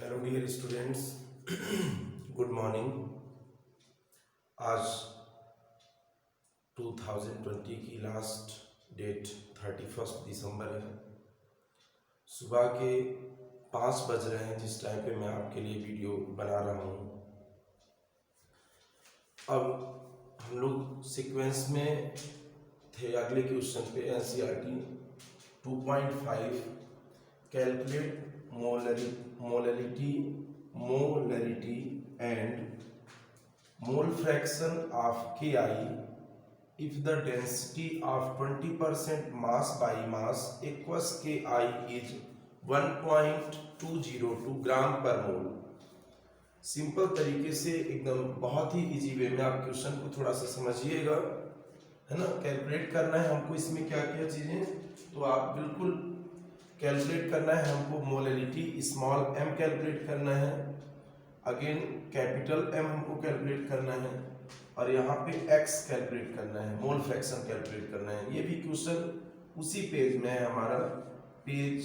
Hello dear students, good morning. आज 2020 की last date 31 दिसंबर है। सुबह के 5 बज रहे हैं जिस टाइम पे मैं आपके लिए वीडियो बना रहा हूँ। अब हम लोग सीक्वेंस में थे अगले क्वेश्चन पे। NCERT 2.5 calculate molarity and mole fraction of Ki if the density of 20% mass by mass equals Ki is 1.202 ग्राम पर मोल। सिंपल तरीके से एकदम बहुत ही इजी वे में आप क्वेश्चन को थोड़ा सा समझिएगा, है ना। कैलकुलेट करना है हमको इसमें क्या क्या चीजें, तो आप बिल्कुल कैलकुलेट करना है हमको। मोलैलिटी स्मॉल m कैलकुलेट करना है, अगेन कैपिटल M हमको कैलकुलेट करना है, और यहाँ पे x कैलकुलेट करना है, मोल फ्रैक्शन कैलकुलेट करना है। ये भी क्वेश्चन उसी पेज में है हमारा, पेज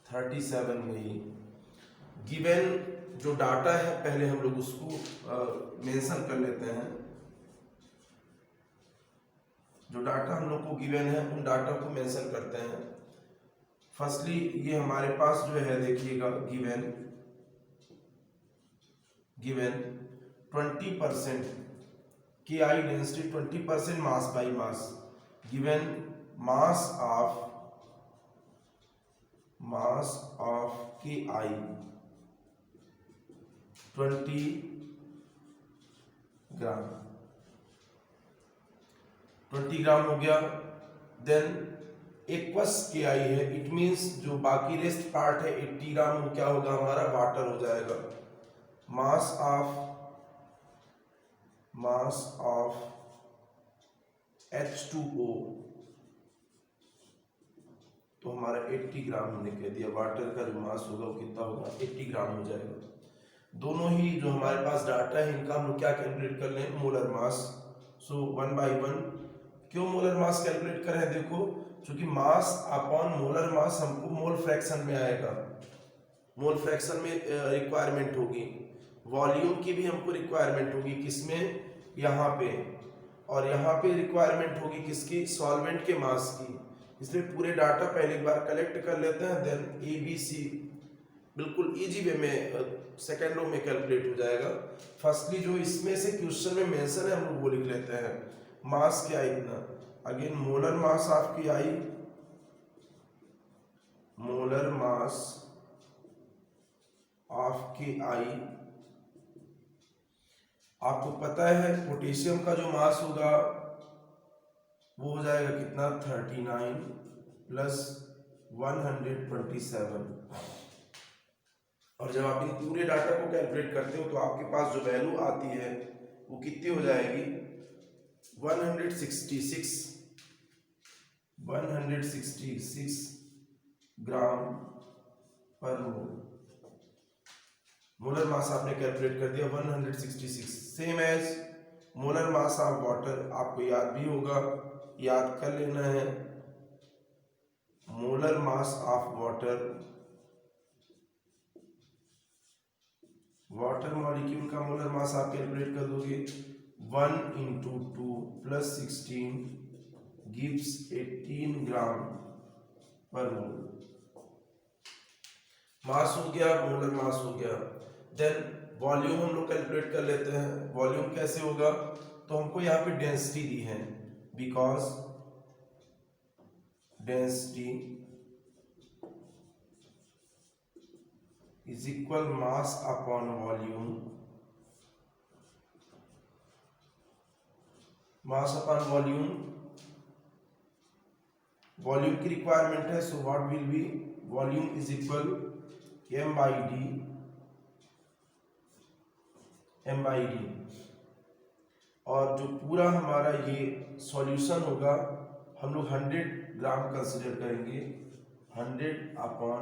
37 में ही। गिवन जो डाटा है पहले हम लोग उसको मेंशन कर लेते हैं। जो डाटा हम लोग को गिवन है उन डाटा को मेंशन करते हैं। फर्स्टली ये हमारे पास जो है देखिएगा, given 20% K I density 20% mass by mass, given mass of K I 20 ग्राम, 20 ग्राम हो गया। देन एक्वस के आई है, इट मींस जो बाकी रेस्ट पार्ट है 80 ग्राम वो क्या होगा हमारा, वाटर हो जाएगा। मास ऑफ H2O तो हमारा 80 ग्राम हमने कह दिया। वाटर का जो मास होगा वो कितना होगा, 80 ग्राम हो जाएगा। दोनों ही जो हमारे पास डाटा है इनका हम लोग क्या कैलकुलेट कर लें, मोलर मास। सो 1 by 1 क्यों मोलर मास कैलकुलेट कर रहे हैं, देखो क्योंकि मास अपॉन मोलर मास हमको मोल फ्रैक्शन में आएगा। मोल फ्रैक्शन में रिक्वायरमेंट होगी, वॉल्यूम की भी हमको रिक्वायरमेंट होगी, किसमें, यहाँ पे, और यहाँ पे रिक्वायरमेंट होगी किसकी, सॉल्वेंट के मास की। इसलिए पूरे डाटा पहले एक बार कलेक्ट कर लेते हैं, देन ABC बिल्कुल इजी वे में सेकेंडों में कैलकुलेट हो जाएगा। फर्स्टली जो इसमें से क्वेश्चन में मेंशन है हम लोग वो लिख लेते हैं। मास क्या इतना, again molar mass of K I, molar mass of K आई। आपको पता है पोटेशियम का जो मास होगा वो हो जाएगा कितना, 39 प्लस 127। और जब आप इन पूरे डाटा को कैलकुलेट करते हो तो आपके पास जो वैल्यू आती है वो कितनी हो जाएगी, 166 ग्राम पर मोल। मोलर मास आपने कैलकुलेट कर दिया 166, same as molar mass of water. आपको याद भी होगा, याद कर लेना है। Molar mass of water, water molecule का मोलर मास आप कैलकुलेट कर दोगे, 1 into 2 plus 16 gives 18 ग्राम पर मोल। मास हो गया, मोलर मास हो गया। देन वॉल्यूम हम लोग कैलकुलेट कर लेते हैं। वॉल्यूम कैसे होगा, तो हमको यहाँ पे डेंसिटी दी है, because density is equal mass upon volume, mass upon volume. Volume की रिक्वायरमेंट है, so what will be, volume is equal m by d। और जो पूरा हमारा ये सॉल्यूशन होगा हम लोग 100 ग्राम कंसिडर करेंगे। 100 अपॉन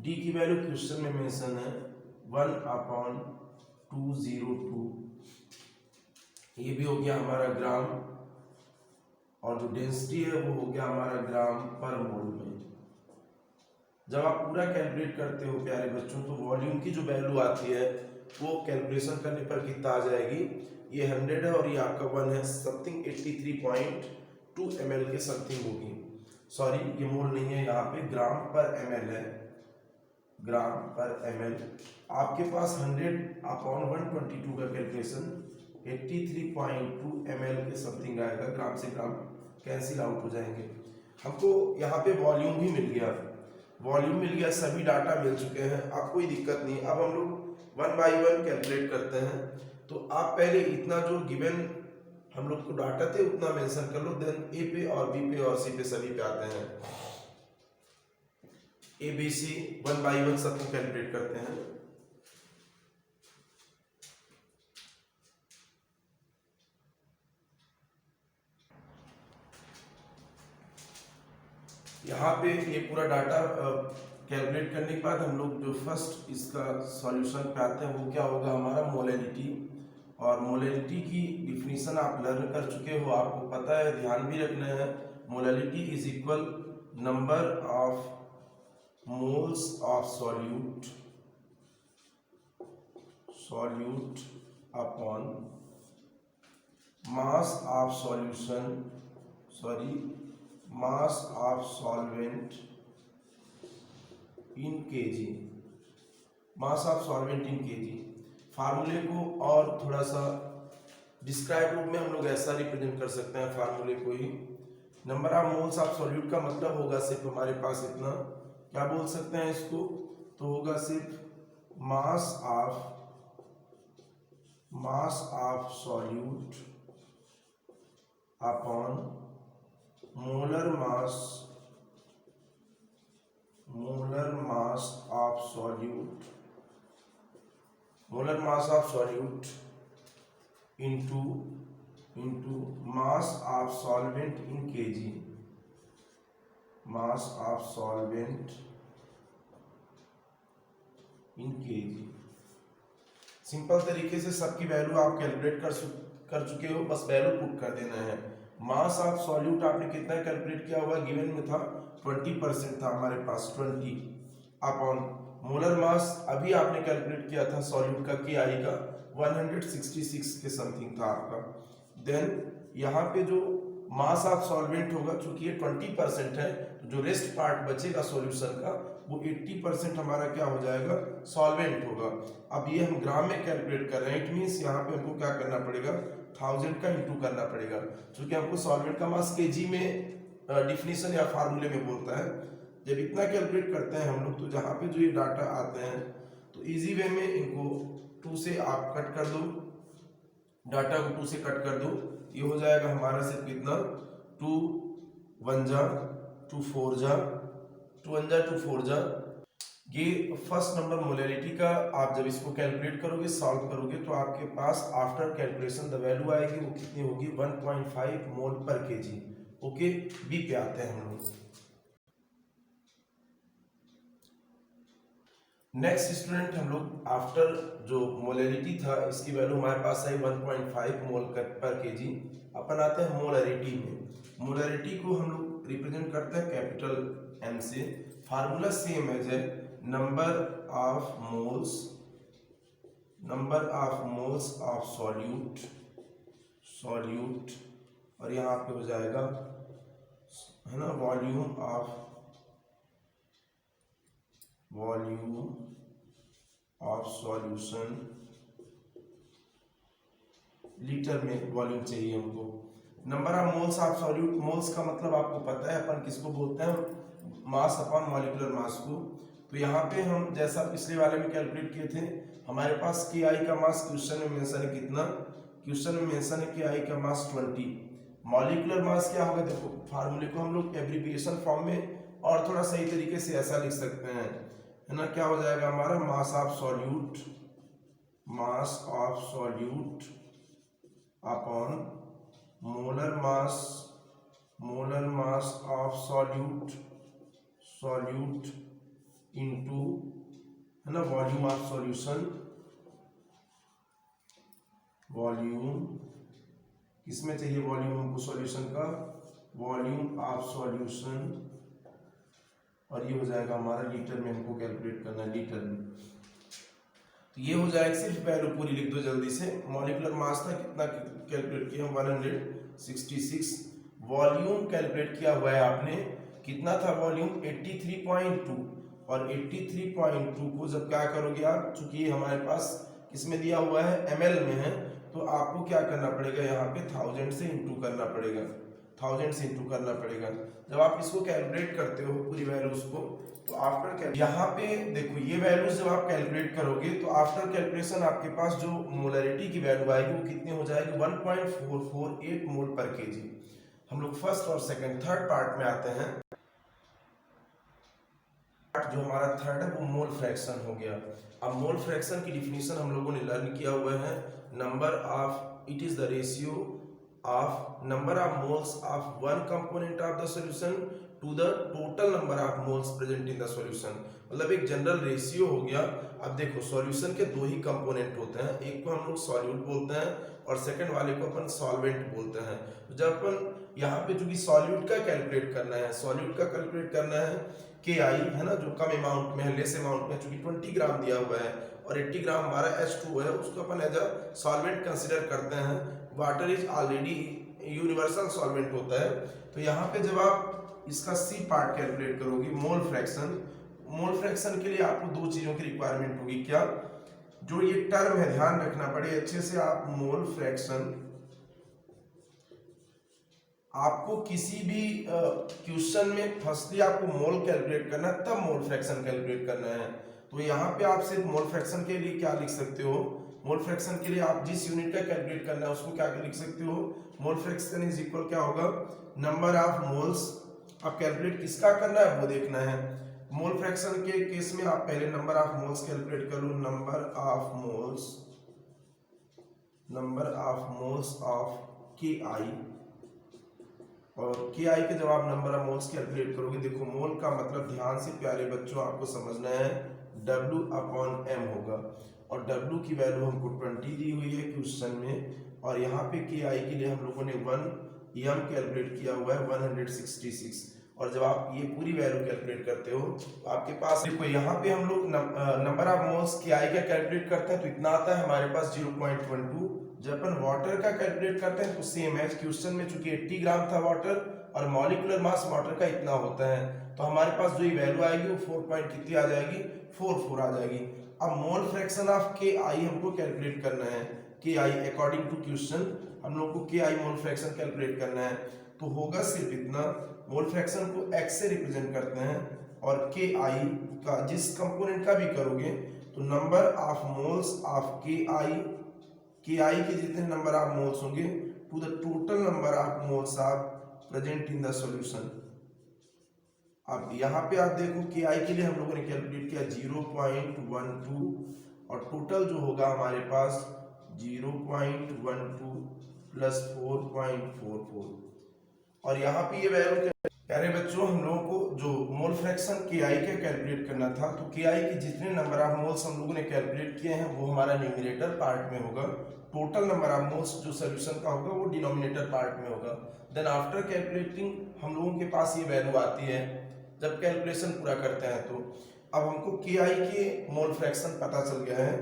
डी की वैल्यू क्वेश्चन में मेंशन है 1/202। ये भी हो गया हमारा ग्राम, और जो डेंसिटी है वो हो गया हमारा ग्राम पर मोल में। जब आप पूरा कैलकुलेट करते हो प्यारे बच्चों, तो वॉल्यूम की जो वैल्यू आती है वो कैलकुलेशन करने पर कितना आ जाएगी, ये 100 है और ये आपका 1 है, समथिंग 83.2 ml के समथिंग होगी। सॉरी, ये मोल नहीं है, यहाँ पे ग्राम पर ml है, ग्राम पर ml। आपके पास 100/122 का कैलकुलेशन 83.2 ml के समथिंग आएगा, ग्राम से ग्राम कैंसिल आउट हो जाएंगे। हमको यहाँ पे वॉल्यूम भी मिल गया, वॉल्यूम मिल गया, सभी डाटा मिल चुके हैं, अब कोई दिक्कत नहीं। अब हम लोग 1 बाई 1 कैलकुलेट करते हैं। तो आप पहले इतना जो गिवन हम लोग को डाटा थे उतना मेंशन कर लो, देन ए पे और बी पे और सी पे सभी पे आते हैं। ए बी सी 1 बाई 1 सबको कैलकुलेट करते हैं। यहाँ पे ये पूरा डाटा कैलकुलेट करने के बाद हम लोग जो फर्स्ट इसका सॉल्यूशन पे आते हैं वो क्या होगा हमारा, मोलैलिटी। और मोलैलिटी की डिफिनीशन आप लर्न कर चुके हो, आपको पता है, ध्यान भी रखना है। Molality is equal number of moles of solute upon mass of solution, mass of solvent in KG, mass of solvent in KG. फार्मूले को और थोड़ा सा डिस्क्राइब रूप में हम लोग ऐसा रिप्रेजेंट कर सकते हैं फार्मूले को ही। Number of moles of solute का मतलब होगा सिर्फ हमारे पास इतना, क्या बोल सकते हैं इसको, तो होगा सिर्फ mass of solute upon molar mass of solute into mass of solvent in kg, mass of solvent in kg। Simple तरीके से सबकी वैल्यू आप कैलकुलेट कर चुके हो, बस वैल्यू पुट कर देना है। मास ऑफ सॉल्यूट आपने कितना कैलकुलेट किया होगा, गिवन में था 20% था हमारे पास 20, अपॉन मोलर मास अभी आपने कैलकुलेट किया था सॉल्यूट का के आई का 166 के समथिंग था आपका। देन यहाँ पे जो मास ऑफ सॉल्वेंट होगा, चूंकि ये 20% है, तो जो रेस्ट पार्ट बचेगा सॉल्यूशन का वो 80% हमारा क्या हो जाएगा, सॉल्वेंट होगा। अब ये हम ग्राम में कैलकुलेट कर रहे हैं, इट मीन्स यहाँ पे हमको क्या करना पड़ेगा, 1000 का इंटू करना पड़ेगा, क्योंकि हमको सॉल्वेंट का मास केजी में डिफिनीशन या फार्मूले में बोलता है। जब इतना कैलकुलेट करते हैं हम लोग, तो जहाँ पे जो ये डाटा आते हैं तो इजी वे में इनको 2 से आप कट कर दो, डाटा को 2 से कट कर दो, ये हो जाएगा हमारा सिर्फ कितना, 2 1 जा 2 4 जा 2 1 जा 2 4 जा। ये फर्स्ट नंबर मोलैलिटी का आप जब इसको कैलकुलेट करोगे, सॉल्व करोगे, तो आपके पास आफ्टर कैलकुलेशन द वैल्यू आएगी, वो कितनी होगी, 1.5 मोल पर केजी। ओके, बी पे आते हैं हम लोग। नेक्स्ट स्टूडेंट, हम लोग आफ्टर जो मोलैलिटी था इसकी वैल्यू हमारे पास आई 1.5 मोल पर केजी। अपन आते हैं मोलैरिटी में। मोलैरिटी को हम लोग रिप्रेजेंट करते हैं कैपिटल एम से। फार्मूला सेम है, number of moles of solute और यहाँ पे हो जाएगा है ना वॉल्यूम ऑफ सॉल्यूशन, लीटर में वॉल्यूम चाहिए हमको। Number of moles of solute, moles का मतलब आपको पता है अपन किसको बोलते हैं, मास अपॉन मॉलिक्यूलर मास को। तो यहाँ पे हम जैसा पिछले वाले में कैलकुलेट किए थे, हमारे पास के आई का मास क्वेश्चन में मेंशन है कितना, क्वेश्चन में मेंशन है के आई का मास 20। मॉलिक्यूलर मास क्या होगा, देखो फार्मूले को हम लोग एब्रिविएशन फॉर्म में और थोड़ा सही तरीके से ऐसा लिख सकते हैं, है ना, क्या हो जाएगा हमारा, mass of solute upon molar mass of solute into, है ना, वॉल्यूम ऑफ सॉल्यूशन, वॉल्यूम किसमें चाहिए, वॉल्यूम हमको सॉल्यूशन का, वॉल्यूम ऑफ सॉल्यूशन और ये हो जाएगा हमारा लीटर में, हमको कैलकुलेट करना है लीटर में। तो ये हो जाएगा, सिर्फ वैल्यू पूरी लिख दो जल्दी से। मॉलिक्यूलर मास था कितना कैलकुलेट किया, 166। वॉल्यूम कैलकुलेट किया हुआ है आपने, कितना था वॉल्यूम, 83.2। और 83.2 को जब क्या करोगे आप, चूंकि ये हमारे पास किसमें दिया हुआ है, ml में है, तो आपको क्या करना पड़ेगा, यहाँ पे 1000 से इंटू करना पड़ेगा, 1000 से इंटू करना पड़ेगा। जब आप इसको कैलकुलेट करते हो पूरी वैल्यूज को, तो आफ्टर यहाँ पे देखो ये वैल्यूज जब आप कैलकुलेट करोगे तो आफ्टर कैलकुलेशन आपके पास जो मोलरिटी की वैल्यू आएगी वो कितनी हो जाएगी, 1.448 मोल पर केजी। हम लोग फर्स्ट और सेकंड थर्ड पार्ट में आते हैं। जो हमारा थर्ड है वो मोल फ्रैक्शन हो गया। अब मोल फ्रैक्शन की डिफिनीशन हम लोगों ने लर्न किया हुआ है, number of, it is the ratio of number of moles of one component of the solution to the total number of moles present in the solution. मतलब एक जनरल रेशियो हो गया। अब देखो सॉल्यूशन के दो ही कंपोनेंट होते हैं, एक को हम लोग सॉल्यूट बोलते हैं और सेकंड वाले को अपन सॉल्वेंट बोलते हैं। तो जब अपन यहाँ पे चूंकि सॉल्यूट का कैलकुलेट करना है, सॉल्यूट का कैलकुलेट करना है के आई है ना, जो कम अमाउंट में है, लेस अमाउंट में, चूंकि 20 ग्राम दिया हुआ है और 80 ग्राम हमारा H2 है, उसको अपन एज अ सॉल्वेंट कंसिडर करते हैं। Water is already universal solvent होता है। तो यहाँ पे जब आप इसका सी पार्ट कैलकुलेट करोगे, मोल फ्रैक्शन, मोल फ्रैक्शन के लिए आपको दो चीजों की रिक्वायरमेंट होगी। क्या, जो ये टर्म है ध्यान रखना पड़े अच्छे से, आप मोल फ्रैक्शन, आपको किसी भी क्वेश्चन में फर्स्टली आपको मोल कैलकुलेट करना है, तब मोल फ्रैक्शन कैलकुलेट करना है। तो यहाँ पे आप सिर्फ मोल फ्रैक्शन के लिए क्या लिख सकते हो, मोल फ्रैक्शन के लिए आप जिस यूनिट का कैलकुलेट करना है उसको क्या लिख सकते हो, मोल फ्रैक्शन इज इक्वल क्या होगा, नंबर ऑफ मोल्स। आप कैलकुलेट किसका करना है वो देखना है। मोल फ्रैक्शन के केस में आप पहले नंबर ऑफ मोल्स कैलकुलेट कर लो, number of moles, number of moles of K I, और के आई के जब आप नंबर ऑफ मोल्स कैलकुलेट करोगे, देखो मोल का मतलब ध्यान से प्यारे बच्चों आपको समझना है, W अपॉन M होगा। और W की वैल्यू हमको 20 दी हुई है क्वेश्चन में, और यहाँ पे के आई के लिए हम लोगों ने 1 M कैलकुलेट किया हुआ है 166। और जब आप ये पूरी वैल्यू कैलकुलेट करते हो तो आपके पास देखो यहाँ पे हम लोग नंबर ऑफ मोल्स के आई का कैलकुलेट करते हैं तो इतना आता है हमारे पास 0.12। जब अपन वाटर का कैलकुलेट करते हैं तो सेम है, क्वेश्चन में चूंकि 80 ग्राम था वाटर और मॉलिक्यूलर मास वाटर का इतना होता है, तो हमारे पास जो ये वैल्यू आएगी वो 4 पॉइंट कितनी आ जाएगी, 44 आ जाएगी। अब मोल फ्रैक्शन ऑफ के आई हमको कैलकुलेट करना है, के आई अकॉर्डिंग टू क्वेश्चन हम लोग को के आई मोल फ्रैक्शन कैलकुलेट करना है, तो होगा सिर्फ इतना। मोल फ्रैक्शन को x से रिप्रेजेंट करते हैं और के आई का जिस कंपोनेंट का भी करोगे तो number of moles of K i के जितने नंबर ऑफ मोल्स होंगे to the total number of moles of present in the solution. अब यहाँ पे आप देखो के आई के लिए हम लोगों ने कैलकुलेट किया 0.12 और टोटल जो होगा हमारे पास 0.12 प्लस 4.44। और यहाँ पे ये वैल्यू प्यारे बच्चों हम लोगों को जो मोल फ्रैक्शन के आई का कैलकुलेट करना था, तो के आई के जितने नंबर ऑफ मोल्स हम लोगों ने कैलकुलेट किए हैं वो हमारा न्यूमरेटर पार्ट में होगा, टोटल नंबर ऑफ मोल्स जो सॉल्यूशन का होगा वो डिनोमिनेटर पार्ट में होगा। देन आफ्टर कैलकुलेटिंग हम लोगों के पास ये वैल्यू आती है जब कैलकुलेशन पूरा करते हैं। तो अब हमको के आई के मोल फ्रैक्शन पता चल गया है,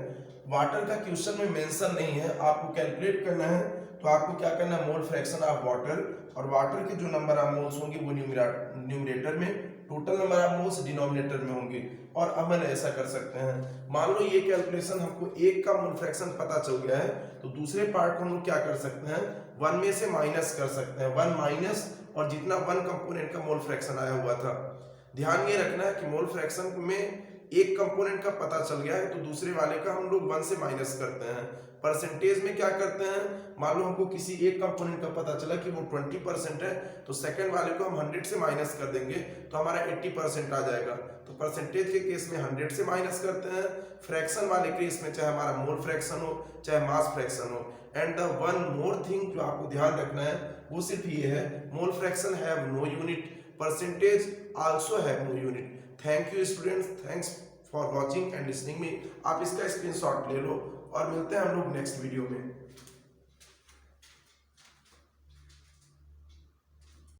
वाटर का क्वेश्चन में मेंशन नहीं है, आपको कैलकुलेट करना है तो आपको क्या करना है, मोल फ्रैक्शन ऑफ वाटर, और वाटर के जो नंबर ऑफ मोल्स होंगे वो न्यूमरेटर में, total number of moles denominator में होंगे। और अब हम ऐसा कर सकते हैं, मान लो ये कैलकुलेशन हमको एक का मोल फ्रैक्शन पता चल गया है तो दूसरे पार्ट को हम लोग क्या कर सकते हैं, 1 में से माइनस कर सकते हैं, 1 माइनस और जितना 1 कंपोनेंट का मोल फ्रैक्शन आया हुआ था। ध्यान ये रखना है कि मोल फ्रैक्शन में एक कंपोनेंट का पता चल गया है तो दूसरे वाले का हम लोग 1 से माइनस करते हैं। परसेंटेज में क्या करते हैं, मान लो हमको किसी एक कंपोनेंट का पता चला कि वो 20% है तो सेकंड वाले को हम 100 से माइनस कर देंगे तो हमारा 80% आ जाएगा। तो परसेंटेज के केस में 100 से माइनस करते हैं, फ्रैक्शन वाले केस में चाहे हमारा मोल फ्रैक्शन हो चाहे मास फ्रैक्शन हो। And the one more thing जो आपको ध्यान रखना है वो सिर्फ ये है, mole fraction have no unit, percentage also have no unit. Thank you students, thanks for watching and listening me. आप इसका स्क्रीनशॉट ले लो और मिलते हैं हम लोग नेक्स्ट वीडियो में।